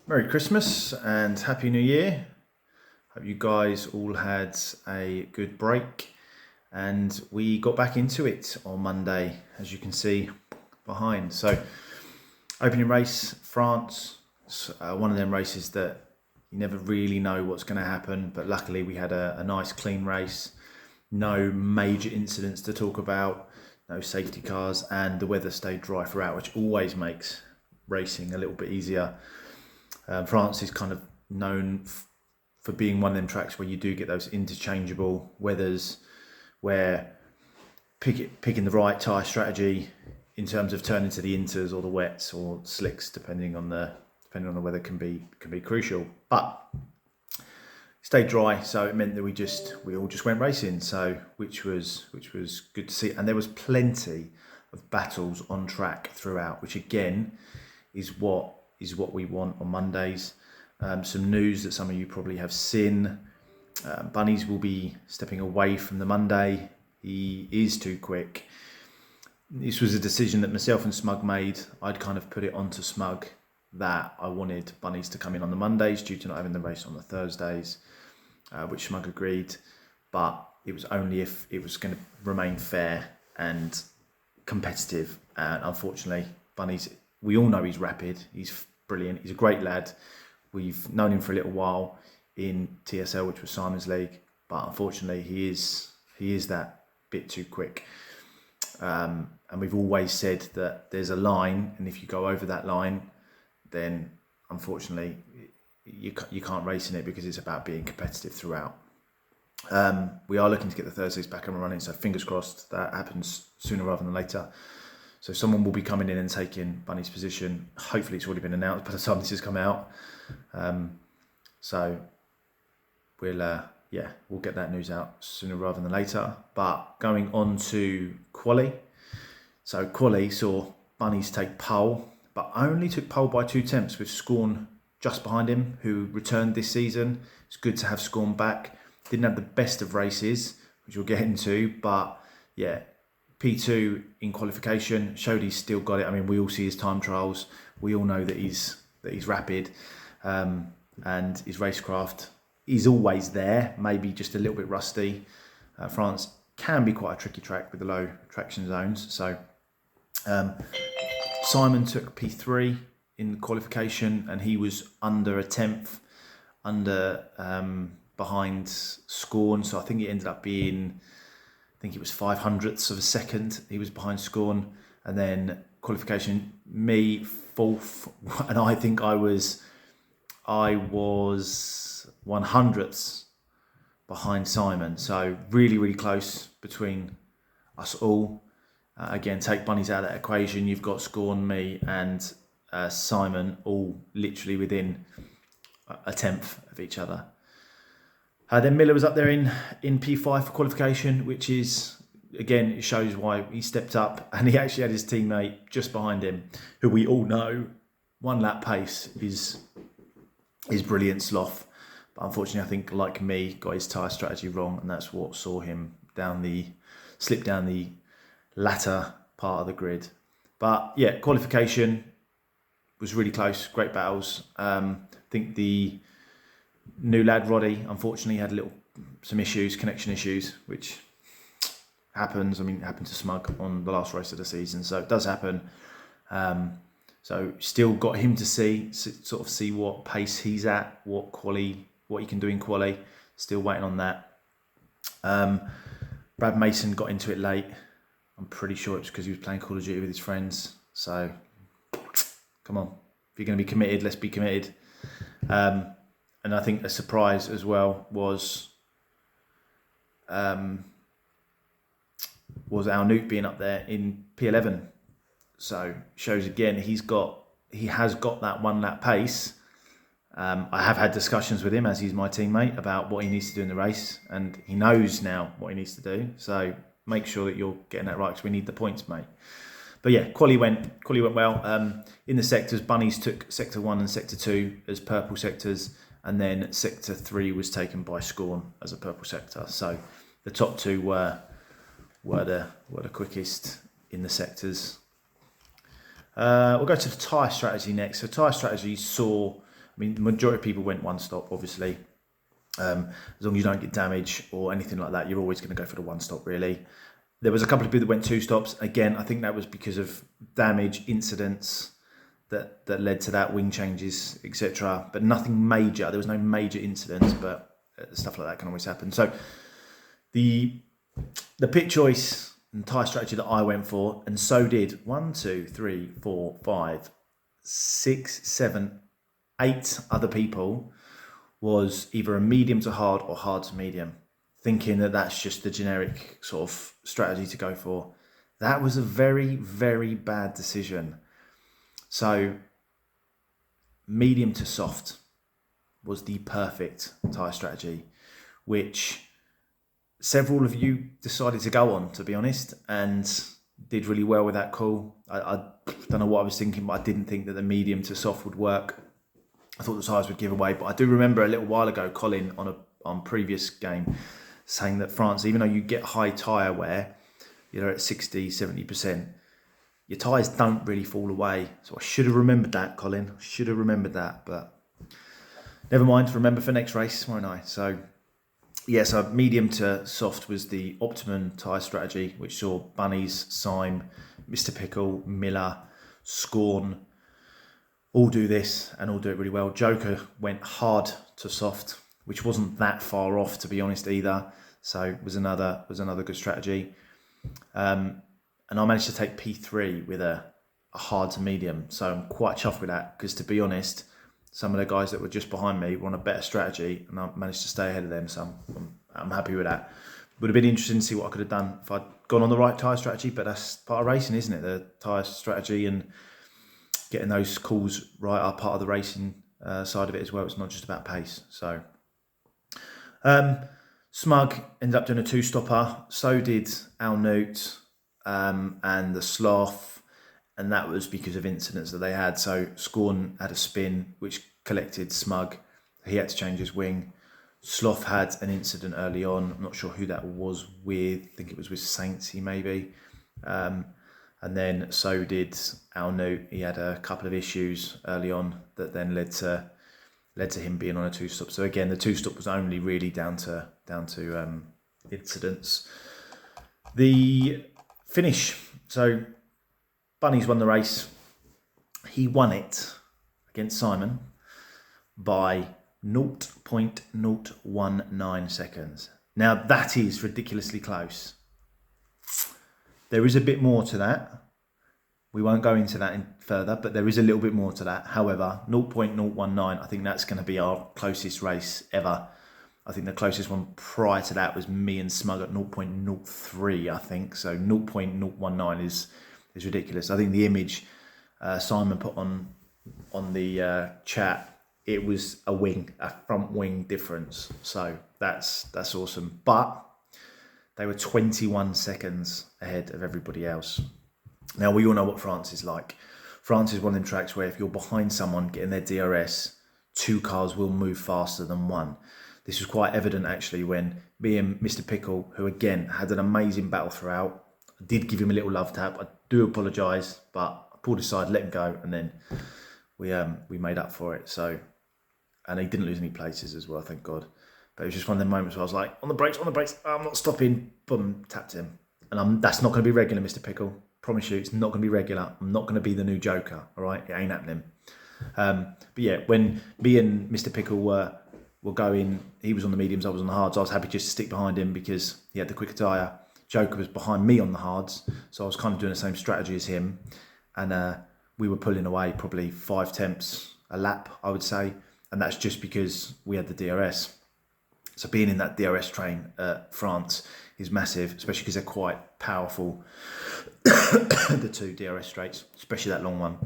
Merry Christmas and Happy New Year. Hope you guys all had a good break, and we got back into it on Monday, as you can see behind. So, opening race, France, one of them races that you never really know what's going to happen, but luckily we had a nice clean race, no major incidents to talk about, no safety cars, and the weather stayed dry throughout, which always makes racing a little bit easier. France is kind of known for being one of them tracks where you do get those interchangeable weathers, where picking the right tyre strategy in terms of turning to the inters or the wets or slicks, depending on the weather, can be crucial. But it stayed dry, so it meant that we all just went racing. So which was good to see, and there was plenty of battles on track throughout, which again is what we want on Mondays. Some news that some of you probably have seen. Bunnies will be stepping away from the Monday. He is too quick. This was a decision that myself and Smug made. I'd kind of put it onto Smug that I wanted Bunnies to come in on the Mondays due to not having the race on the Thursdays, which Smug agreed. But it was only if it was going to remain fair and competitive. And unfortunately, Bunnies, we all know he's rapid. He's brilliant. He's a great lad. We've known him for a little while in TSL, which was Simon's League, but unfortunately he is that bit too quick. And we've always said that there's a line, and if you go over that line, then unfortunately you can't race in it, because it's about being competitive throughout. We are looking to get the Thursdays back and running, so fingers crossed that happens sooner rather than later. So someone will be coming in and taking Bunny's position. Hopefully it's already been announced by the time this has come out. So we'll get that news out sooner rather than later. But going on to quali. So quali saw Bunnies take pole, but only took pole by 2 tenths, with Scorn just behind him, who returned this season. It's good to have Scorn back. Didn't have the best of races, which we'll get into, but yeah, P2 in qualification showed he's still got it. I mean, we all see his time trials. We all know that he's rapid, and his racecraft is always there. Maybe just a little bit rusty. France can be quite a tricky track with the low traction zones. So Simon took P3 in qualification, and he was under a tenth behind Scorn. So I think it ended up being, I think it was 500ths of a second he was behind Scorn. And then qualification, me fourth, and I think I was 100ths behind Simon. So really close between us all. Again, take Bunnies out of that equation. You've got Scorn, me, and Simon all literally within a tenth of each other. Then Miller was up there in P5 for qualification, which is, again, it shows why he stepped up, and he actually had his teammate just behind him, who we all know one lap pace is brilliant sloth. But unfortunately, I think, like me, got his tyre strategy wrong, and that's what saw him slip down the latter part of the grid. But yeah, qualification was really close, great battles. I think the new lad Roddy unfortunately had some connection issues, which happens. I mean, it happened to Smug on the last race of the season, so it does happen. So still got him to see what pace he's at, what he can do in quali. Still waiting on that. Brad Mason got into it late. I'm pretty sure it's because he was playing Call of Duty with his friends. So come on, if you're going to be committed, let's be committed. And I think a surprise as well was our Nuke being up there in P11. So shows again he has got that 1 lap pace. I have had discussions with him, as he's my teammate, about what he needs to do in the race, and he knows now what he needs to do. So make sure that you're getting that right, because we need the points, mate. But yeah, quali went well. In the sectors, Bunnies took sector 1 and sector 2 as purple sectors, and then sector 3 was taken by Scorn as a purple sector. So the top 2 were the quickest in the sectors. We'll go to the tyre strategy next. So tyre strategy saw I mean, the majority of people went one stop, obviously. As long as you don't get damage or anything like that, you're always going to go for the one stop, really. There was a couple of people that went two stops. Again, I think that was because of damage incidents that led to that, wing changes, etc. But nothing major. There was no major incidents, but stuff like that can always happen. So the pit choice and tyre strategy that I went for, and so did 1, 2, 3, 4, 5, 6, 7, 8 other people, was either a medium to hard or hard to medium, thinking that that's just the generic sort of strategy to go for. That was a very, very bad decision. So medium to soft was the perfect tyre strategy, which several of you decided to go on, to be honest, and did really well with that call. I don't know what I was thinking, but I didn't think that the medium to soft would work. I thought the tyres would give away, but I do remember a little while ago, Colin, on previous game, saying that France, even though you get high tyre wear, you're at 60, 70%, your tyres don't really fall away. So I should have remembered that, Colin. I should have remembered that, but never mind. Remember for next race, won't I? So, yeah, so medium to soft was the optimum tyre strategy, which saw Bunnies, Syme, Mr. Pickle, Miller, Scorn all do this and all do it really well. Joker went hard to soft, which wasn't that far off, to be honest, either. So was another good strategy. And I managed to take P3 with a hard to medium. So I'm quite chuffed with that, because to be honest, some of the guys that were just behind me were on a better strategy, and I managed to stay ahead of them. So I'm happy with that. Would have been interesting to see what I could have done if I'd gone on the right tyre strategy, but that's part of racing, isn't it? The tyre strategy and getting those calls right are part of the racing side of it as well. It's not just about pace. So Smug ended up doing a two-stopper. So did Al Newt and the Sloth, and that was because of incidents that they had. So Scorn had a spin which collected Smug. He had to change his wing. Sloth had an incident early on. I'm not sure who that was with. I think it was with Saintsy maybe. And then so did Al Newt. He had a couple of issues early on that then led to him being on a two-stop. So again, the two-stop was only really down to incidents. The finish. So Bunnies won the race. He won it against Simon by 0.019 seconds. Now that is ridiculously close. There is a bit more to that. We won't go into that further, but there is a little bit more to that. However, 0.019, I think that's going to be our closest race ever. I think the closest one prior to that was me and Smug at 0.03, I think. So 0.019 is ridiculous. I think the image Simon put on the chat, it was a front wing difference. So that's awesome. But they were 21 seconds ahead of everybody else. Now, we all know what France is like. France is one of them tracks where if you're behind someone getting their DRS, 2 cars will move faster than 1. This was quite evident, actually, when me and Mr. Pickle, who, again, had an amazing battle throughout, I did give him a little love tap. I do apologise, but I pulled aside, let him go, and then we made up for it. So, and he didn't lose any places as well, thank God. But it was just one of the moments where I was like, on the brakes, I'm not stopping. Boom, tapped him. And that's not going to be regular, Mr. Pickle. Promise you, it's not going to be regular. I'm not going to be the new Joker, all right? It ain't happening. But yeah, when me and Mr. Pickle were going, he was on the mediums, I was on the hards. I was happy just to stick behind him because he had the quicker tyre. Joker was behind me on the hards, so I was kind of doing the same strategy as him. And we were pulling away probably 5 tenths a lap, I would say. And that's just because we had the DRS. So being in that DRS train at France is massive, especially because they're quite powerful, the 2 DRS straights, especially that long one.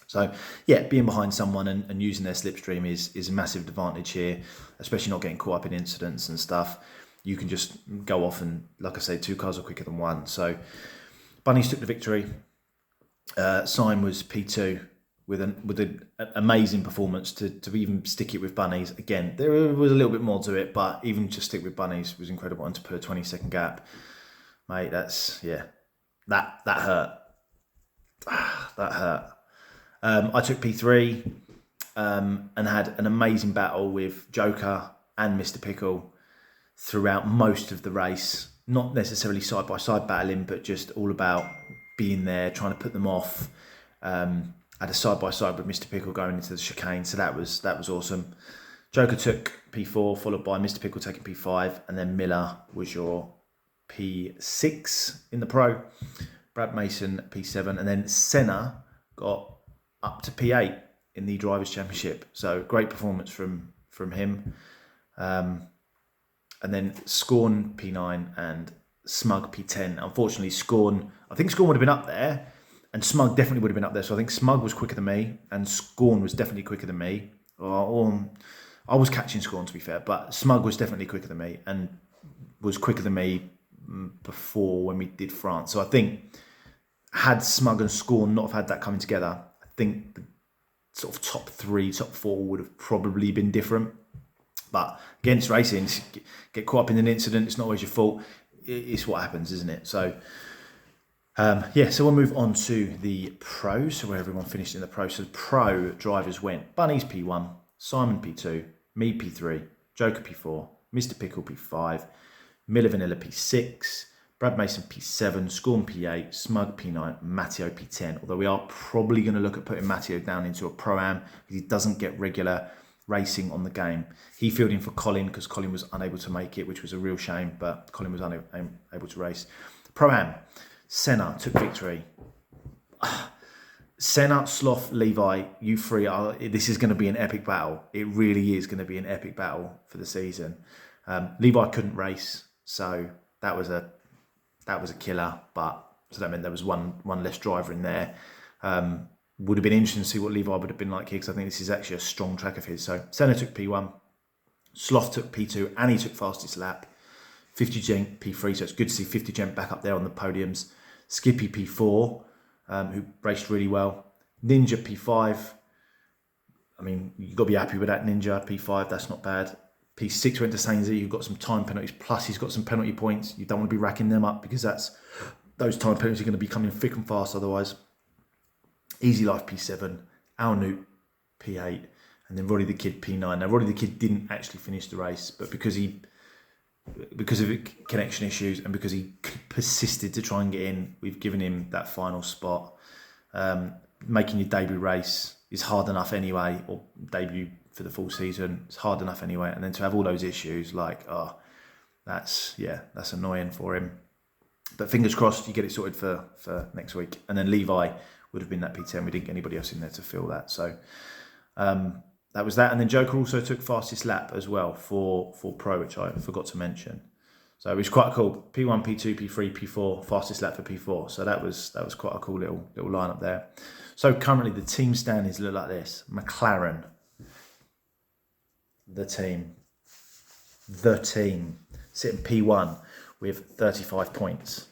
So yeah, being behind someone and using their slipstream is a massive advantage here, especially not getting caught up in incidents and stuff. You can just go off and, like I say, 2 cars are quicker than 1. So Bunnies took the victory. Syme was P2 with an amazing performance to even stick it with Bunnies. Again, there was a little bit more to it, but even to stick with Bunnies was incredible. And to put a 20-second gap, mate, that hurt. That hurt. I took P3. and had an amazing battle with Joker and Mr. Pickle throughout most of the race. Not necessarily side-by-side battling, but just all about being there, trying to put them off. Had a side-by-side with Mr. Pickle going into the chicane, so that was awesome. Joker took P4, followed by Mr. Pickle taking P5, and then Miller was your P6 in the Pro. Brad Mason P7, and then Senna got up to P8 in the Drivers' Championship. So great performance from him. And then Scorn P9 and Smug P10. Unfortunately, I think Scorn would have been up there, and Smug definitely would have been up there. So I think Smug was quicker than me, and Scorn was definitely quicker than me. I was catching Scorn, to be fair, but Smug was definitely quicker than me, and was quicker than me before when we did France. So I think had Smug and Scorn not have had that coming together, I think the sort of top 3, top 4 would have probably been different. But against racing, get caught up in an incident, it's not always your fault. It's what happens, isn't it? So, so we'll move on to the pros, so where everyone finished in the pros. So the pro drivers went Bunnies P1, Simon P2, me P3, Joker P4, Mr. Pickle P5, Miller Vanilla P6, Brad Mason P7, Scorn P8, Smug P9, Matteo P10. Although we are probably going to look at putting Matteo down into a Pro-Am because he doesn't get regular racing on the game. He filled in for Colin because Colin was unable to make it, which was a real shame, but Colin was unable to race. Pro-Am, Senna took victory. Senna, Sloth, Levi, you three this is going to be an epic battle. It really is going to be an epic battle for the season. Levi couldn't race, so that was a killer, but so that meant there was one less driver in there. Would have been interesting to see what Levi would have been like here, because I think this is actually a strong track of his. So Senna took P1, Sloth took P2, and he took fastest lap. 50 Gent P3, so it's good to see 50 Gent back up there on the podiums. Skippy P4, who raced really well. Ninja P5, I mean, you've got to be happy with that. Ninja P5, that's not bad. P6 went to Sainsy, who got some time penalties, plus he's got some penalty points. You don't want to be racking them up because those time penalties are going to be coming thick and fast otherwise. Easy Life P7, Al Newt P8, and then Roddy the Kid P9. Now, Roddy the Kid didn't actually finish the race, but because of connection issues and because he persisted to try and get in, we've given him that final spot. Making your debut race is hard enough anyway, or debut for the full season, it's hard enough anyway. And then to have all those issues, that's annoying for him. But fingers crossed you get it sorted for next week. And then Levi would have been that P10. We didn't get anybody else in there to fill that. So that was that. And then Joker also took fastest lap as well for Pro, which I forgot to mention. So it was quite cool. P1, P2, P3, P4, fastest lap for P4. So that was quite a cool little lineup there. So currently the team standings look like this. McLaren, the team sitting P1 with 35 points.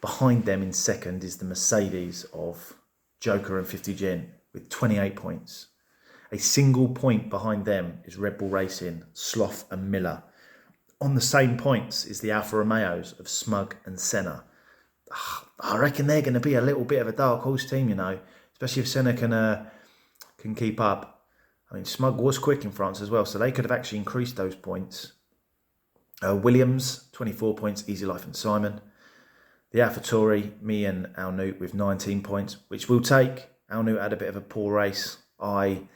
Behind them in second is the Mercedes of Joker and 50 Gen with 28 points. A single point behind them is Red Bull Racing, Sloth and Miller. On the same points is the Alfa Romeos of Smug and Senna. I reckon they're going to be a little bit of a dark horse team, especially if Senna can keep up. I mean, Smug was quick in France as well, so they could have actually increased those points. Williams, 24 points, Easy Life and Simon. The AlphaTauri, me and Al Newt with 19 points, which we'll take. Al Newt had a bit of a poor race. I'll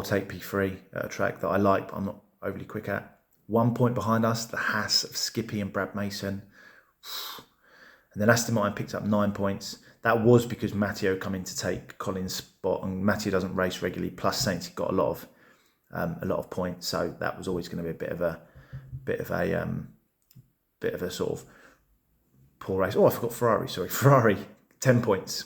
take P3 at a track that I like, but I'm not overly quick at. 1 point behind us, the Haas of Skippy and Brad Mason. And then Aston Martin picked up 9 points. That was because Matteo come in to take Colin's spot, and Matteo doesn't race regularly. Plus Saints got a lot of points, so that was always going to be a bit of a sort of poor race. Oh, I forgot Ferrari. Sorry, Ferrari 10 points.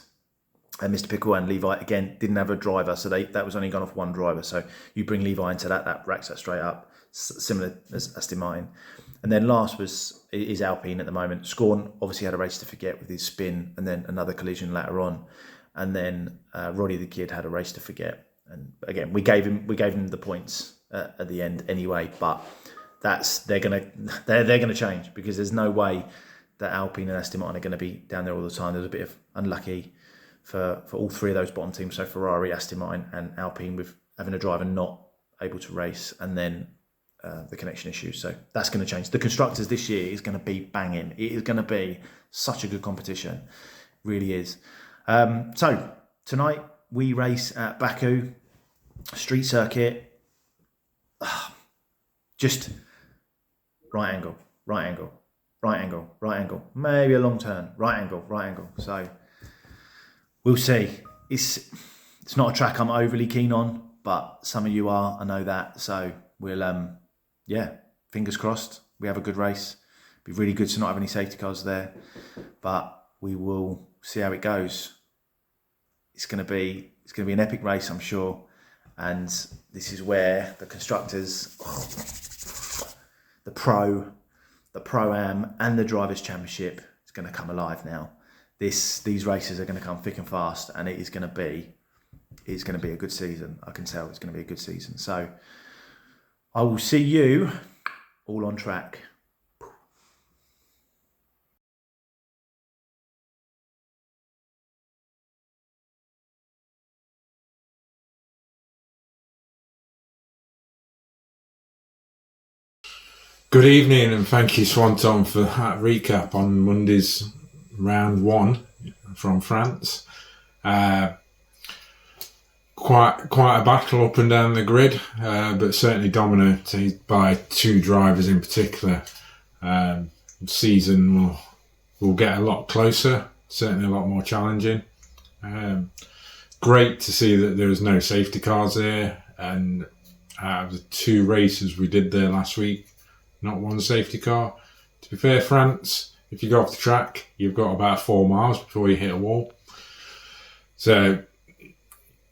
And Mr. Pickle and Levi again didn't have a driver, so that was only gone off one driver. So you bring Levi into that racks that straight up, similar as Aston Martin. And then last is Alpine at the moment. Scorn obviously had a race to forget with his spin, and then another collision later on. And then Roddy the Kid had a race to forget. And again, we gave him the points at the end anyway. But they're gonna change, because there's no way that Alpine and Aston Martin are going to be down there all the time. There's a bit of unlucky for all three of those bottom teams. So Ferrari, Aston Martin, and Alpine with having a driver not able to race, and then the connection issues. So that's going to change. The constructors this year is going to be banging. It is going to be such a good competition. It really is. So tonight we race at Baku, street circuit. Just right angle, right angle, right angle, right angle. Maybe a long turn, right angle, right angle. So we'll see. It's not a track I'm overly keen on, but some of you are, I know that. So we'll, fingers crossed, we have a good race. It'd be really good to not have any safety cars there, but we will see how it goes. It's going to be an epic race, I'm sure. And this is where the constructors, the Pro-Am and the Drivers' Championship is going to come alive now. These races are going to come thick and fast, and it's going to be a good season. I can tell it's going to be a good season. So I will see you all on track. Good evening, and thank you, Swanton, for that recap on Monday's round 1 from France. Quite a battle up and down the grid, but certainly dominated by 2 drivers in particular. Season will get a lot closer, certainly a lot more challenging. Great to see that there was no safety cars there, and out of the 2 races we did there last week, not one safety car. To be fair, France, if you go off the track, you've got about 4 miles before you hit a wall. So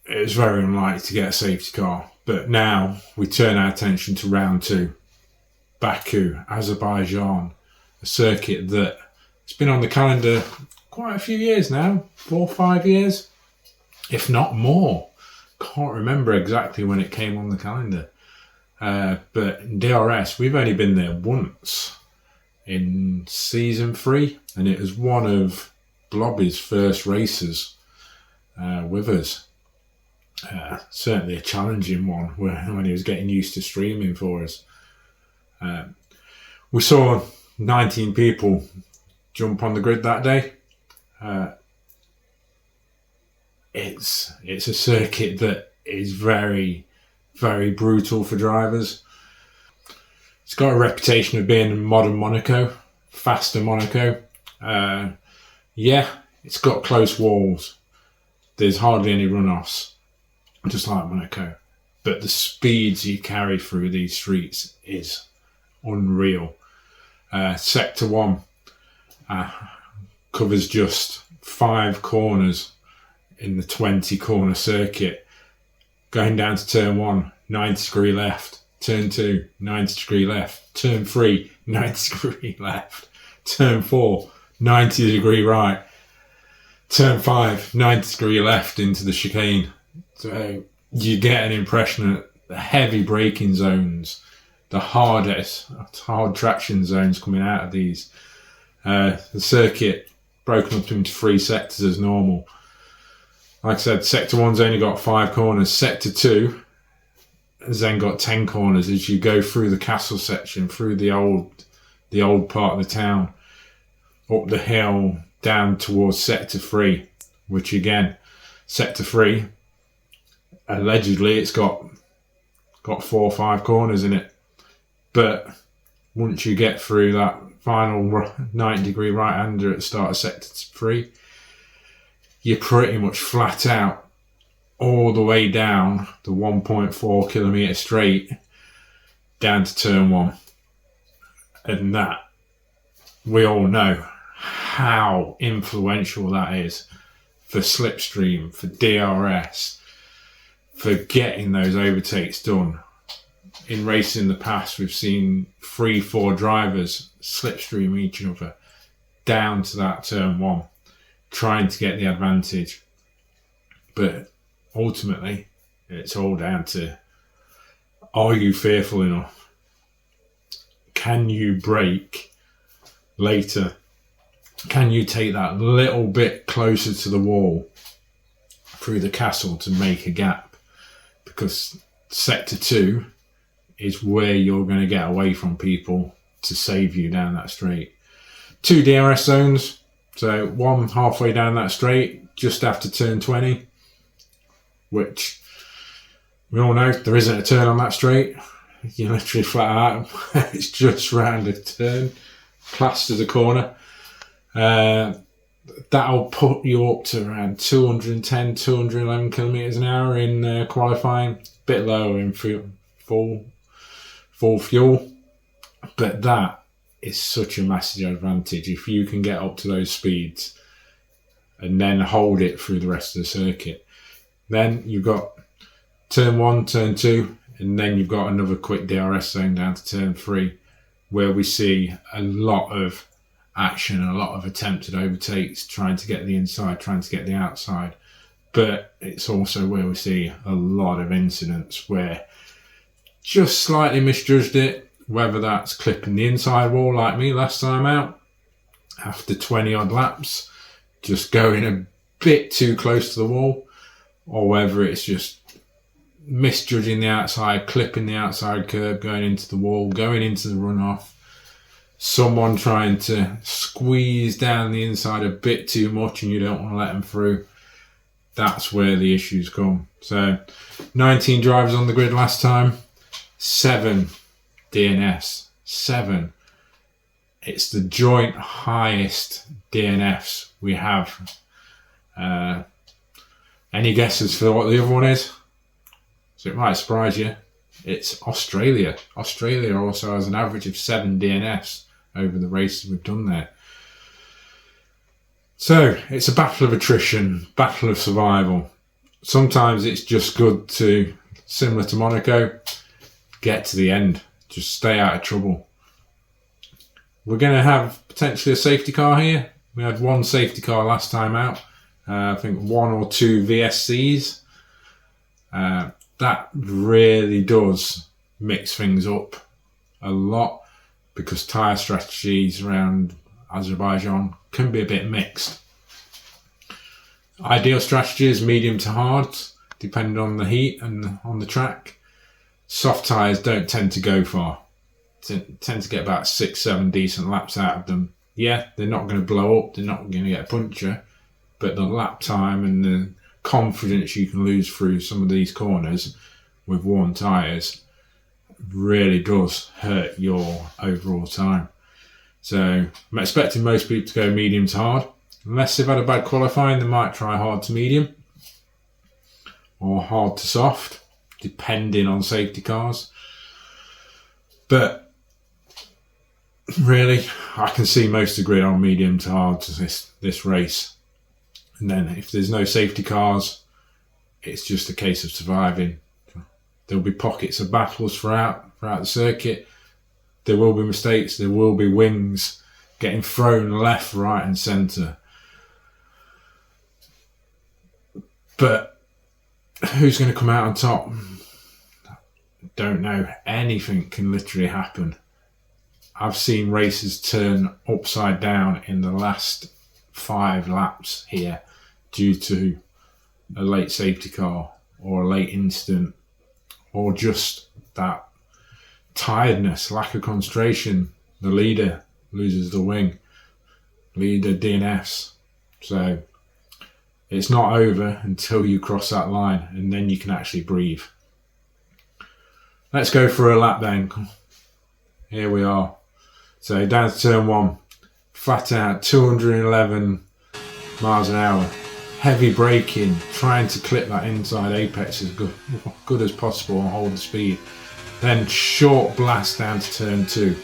it's very unlikely to get a safety car. But now we turn our attention to round 2. Baku, Azerbaijan, a circuit that has been on the calendar quite a few years now, 4 or 5 years, if not more. Can't remember exactly when it came on the calendar. But in DRS, we've only been there once in season 3, and it was one of Blobby's first races with us. Certainly a challenging one when he was getting used to streaming for us. We saw 19 people jump on the grid that day. It's a circuit that is very, very brutal for drivers. It's got a reputation of being a modern Monaco, faster Monaco. It's got close walls. There's hardly any runoffs, just like Monaco. But the speeds you carry through these streets is unreal. Sector 1 covers just 5 corners in the 20 corner circuit. Going down to turn 1, 90 degree left. Turn 2, 90 degree left. Turn 3, 90 degree left. Turn 4, 90 degree right. Turn 5, 90 degree left into the chicane. So you get an impression of the heavy braking zones, the hard traction zones coming out of these. The circuit broken up into 3 sectors as normal. Like I said, Sector 1's only got 5 corners. Sector 2 has then got 10 corners as you go through the castle section, through the old part of the town, up the hill, down towards Sector 3, which again, Sector 3, allegedly it's got 4 or 5 corners in it. But once you get through that final 90 degree right-hander at the start of Sector 3, you're pretty much flat out all the way down the 1.4 kilometre straight down to turn 1. And that, we all know how influential that is for slipstream, for DRS, for getting those overtakes done. In racing in the past, we've seen 3-4 drivers slipstream each other down to that turn 1, trying to get the advantage. But ultimately, it's all down to, are you fearful enough? Can you brake later? Can you take that little bit closer to the wall through the castle to make a gap? because sector 2 is where you're going to get away from people to save you down that straight. 2 DRS zones, so one halfway down that straight, just after turn 20, which we all know there isn't a turn on that straight. You literally flat out, it's just round a turn, classed as a corner. That'll put you up to around 210, 211 kilometres an hour in qualifying, a bit lower in full fuel, but that is such a massive advantage if you can get up to those speeds and then hold it through the rest of the circuit. Then you've got turn 1, turn 2, and then you've got another quick DRS zone down to turn 3, where we see a lot of action, a lot of attempted overtakes, trying to get the inside, trying to get the outside. But it's also where we see a lot of incidents where just slightly misjudged it, whether that's clipping the inside wall like me last time out, after 20 odd laps, just going a bit too close to the wall, or whether it's just misjudging the outside, clipping the outside curb, going into the wall, going into the runoff, someone trying to squeeze down the inside a bit too much and you don't want to let them through. That's where the issues come. So 19 drivers on the grid last time, 7 DNFs, 7. It's the joint highest DNFs we have. Any guesses for what the other one is? So it might surprise you. It's Australia. Australia also has an average of 7 DNFs over the races we've done there. So it's a battle of attrition, battle of survival. Sometimes it's just good to, similar to Monaco, get to the end. Just stay out of trouble. We're going to have potentially a safety car here. We had 1 safety car last time out. I think 1 or 2 VSCs. That really does mix things up a lot because tyre strategies around Azerbaijan can be a bit mixed. Ideal strategy is medium to hard, depending on the heat and on the track. Soft tyres don't tend to go far. Tend to get about 6-7 decent laps out of them. Yeah, they're not going to blow up, they're not going to get a puncture, but the lap time and the confidence you can lose through some of these corners with worn tyres really does hurt your overall time. So I'm expecting most people to go medium to hard. Unless they've had a bad qualifying, they might try hard to medium or hard to soft, depending on safety cars. But really, I can see most of the grid on medium to hard to this race. And then if there's no safety cars, it's just a case of surviving. There'll be pockets of battles throughout the circuit. There will be mistakes. There will be wings getting thrown left, right and centre. But who's going to come out on top? Don't know. Anything can literally happen. I've seen races turn upside down in the last 5 laps here due to a late safety car or a late incident or just that tiredness, lack of concentration. The leader loses the wing. Leader DNFs. So it's not over until you cross that line and then you can actually breathe. Let's go for a lap then. Here we are. So down to turn 1. Flat out 211 miles an hour. Heavy braking, trying to clip that inside apex as good as possible and hold the speed. Then short blast down to turn 2.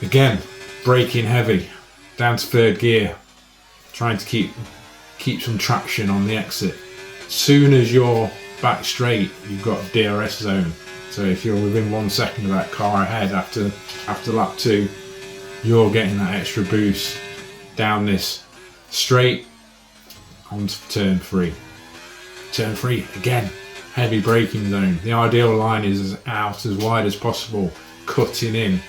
Again, braking heavy, down to 3rd gear, trying to keep some traction on the exit. Soon as you're back straight, you've got a DRS zone. So if you're within 1 second of that car ahead after lap 2, you're getting that extra boost down this straight onto turn 3. Turn 3, again, heavy braking zone. The ideal line is out as wide as possible, cutting in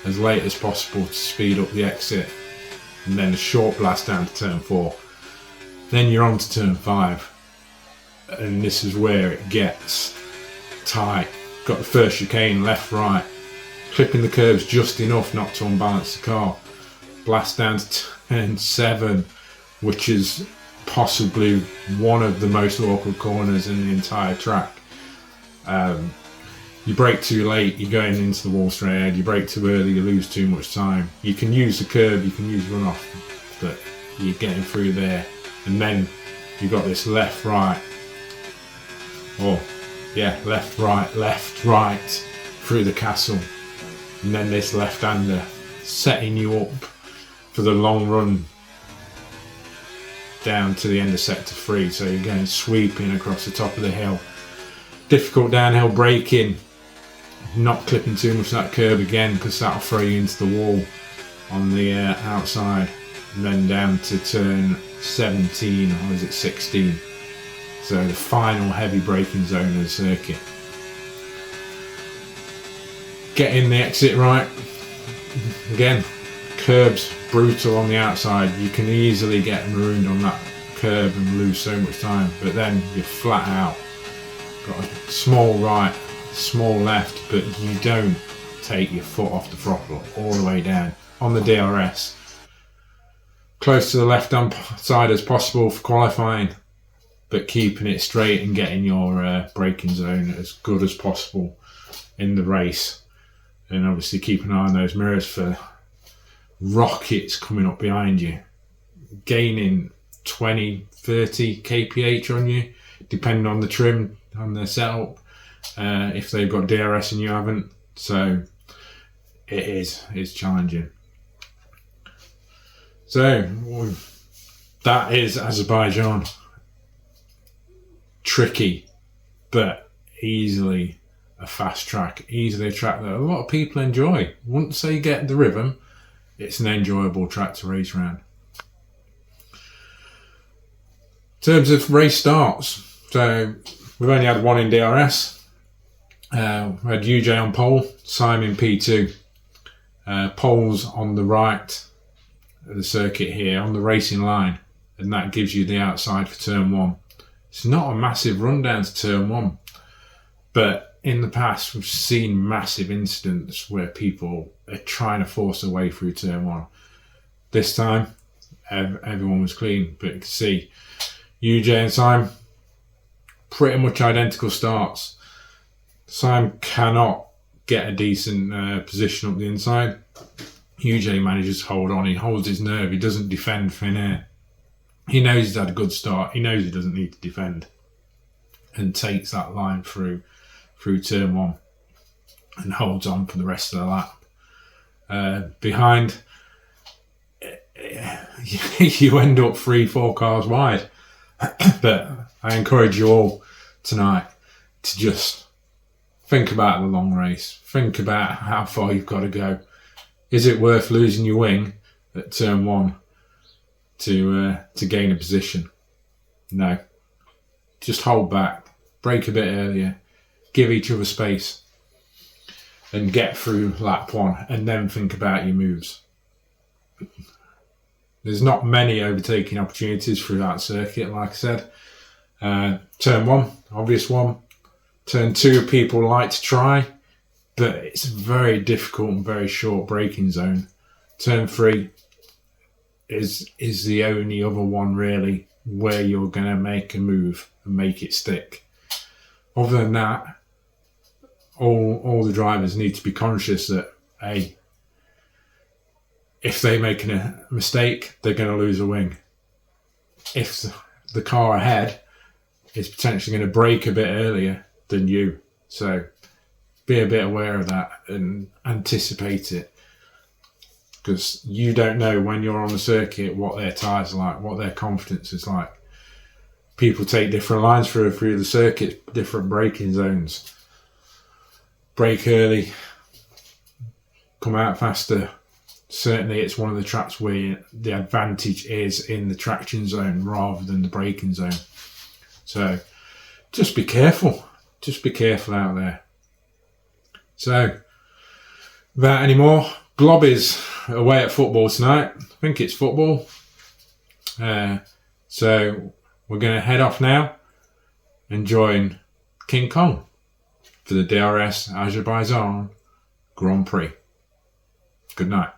as late as possible to speed up the exit. And then a short blast down to turn 4. Then you're on to turn 5. and this is where it gets tight. Got the first chicane, left, right, clipping the curbs just enough not to unbalance the car. Blast down to turn 7, which is possibly one of the most awkward corners in the entire track. You brake too late, you're going into the wall straight ahead. You brake too early, you lose too much time. You can use the curb, you can use runoff, but you're getting through there. And then you've got this left, right, left, right through the castle. And then this left-hander setting you up for the long run down to the end of sector 3. So you're going sweeping across the top of the hill. Difficult downhill braking, not clipping too much of that curb again, because that'll throw you into the wall on the outside. And then down to turn 17, or is it 16? So the final heavy braking zone of the circuit. Getting the exit right. Again, curbs brutal on the outside. You can easily get marooned on that curb and lose so much time, but then you're flat out. Got a small right, small left, but you don't take your foot off the throttle all the way down on the DRS. Close to the left hand side as possible for qualifying, but keeping it straight and getting your braking zone as good as possible in the race. And obviously keep an eye on those mirrors for rockets coming up behind you, gaining 20, 30 kph on you, depending on the trim, on the setup, if they've got DRS and you haven't. So it's challenging. So that is Azerbaijan. Tricky, but easily a fast track, easily a track that a lot of people enjoy. Once they get the rhythm, it's an enjoyable track to race around. In terms of race starts, so we've only had one in DRS. We had UJ on pole, Simon P2. Poles on the right of the circuit here, on the racing line, and that gives you the outside for turn 1. It's not a massive run down to turn 1, but in the past we've seen massive incidents where people are trying to force their way through turn 1. This time everyone was clean, but you can see UJ and Simon pretty much identical starts. Simon cannot get a decent position up the inside. UJ manages to hold on, he holds his nerve, he doesn't defend thin air. He knows he's had a good start, he knows he doesn't need to defend, and takes that line through turn 1 and holds on for the rest of the lap. Behind, you end up 3-4 cars wide. But I encourage you all tonight to just think about the long race. Think about how far you've got to go. Is it worth losing your wing at turn 1 to gain a position? No. Just hold back, brake a bit earlier, give each other space, and get through lap 1, and then think about your moves. There's not many overtaking opportunities through that circuit, like I said. Turn 1, obvious one. Turn 2, people like to try, but it's a very difficult and very short braking zone. Turn 3 is the only other one really where you're going to make a move and make it stick. Other than that, all the drivers need to be conscious that, hey, if they make a mistake, they're going to lose a wing. If the car ahead is potentially going to brake a bit earlier than you, so be a bit aware of that and anticipate it, because you don't know when you're on the circuit what their tyres are like, what their confidence is like. People take different lines through the circuit, different braking zones. Brake early, come out faster. Certainly it's one of the tracks where the advantage is in the traction zone rather than the braking zone. So just be careful. Just be careful out there. So without any more, Glob is away at football tonight. I think it's football. So we're going to head off now and join King Kong for the DRS Azerbaijan Grand Prix. Good night.